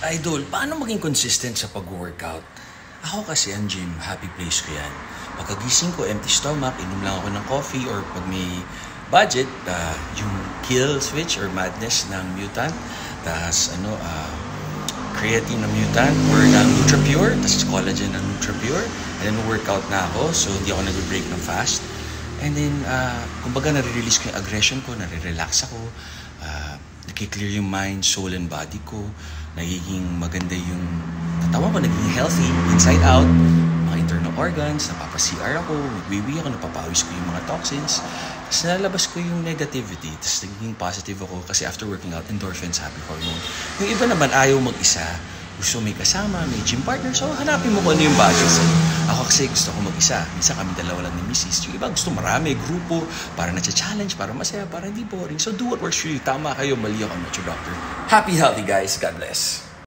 Idol, paano maging consistent sa pag-workout? Ako kasi ang gym, happy place ko yan. Pagkagising ko, empty stomach, inom lang ako ng coffee or pag may budget, yung kill switch or madness ng mutant, tas creatine ng mutant or ng NutraPure, tas collagen ng NutraPure, and then workout na ako, so hindi ako nag-break ng fast. And then, kumbaga nare-release ko yung aggression ko, nare-relax ako, nag-clear yung mind, soul, and body ko, nagiging maganda yung katawan ko, nagiging healthy, inside out, mga internal organs, napapa-CR ako, nagwiwi ako, napapawis ko yung mga toxins, tapos nalalabas ko yung negativity, tapos nagiging positive ako kasi after working out, endorphins, happy hormone. Yung iba naman ayaw mag-isa, gusto may kasama, may gym partner, so hanapin mo kung ano yung bagay sa'yo. Ako kasi gusto ko mag-isa. Minsan kami dalawa lang ni Mrs. Yung iba gusto marami, grupo, para na-challenge, para masaya, para hindi boring. So do what works for you. Tama kayo, mali ako, I'm not your doctor. Happy, healthy guys. God bless.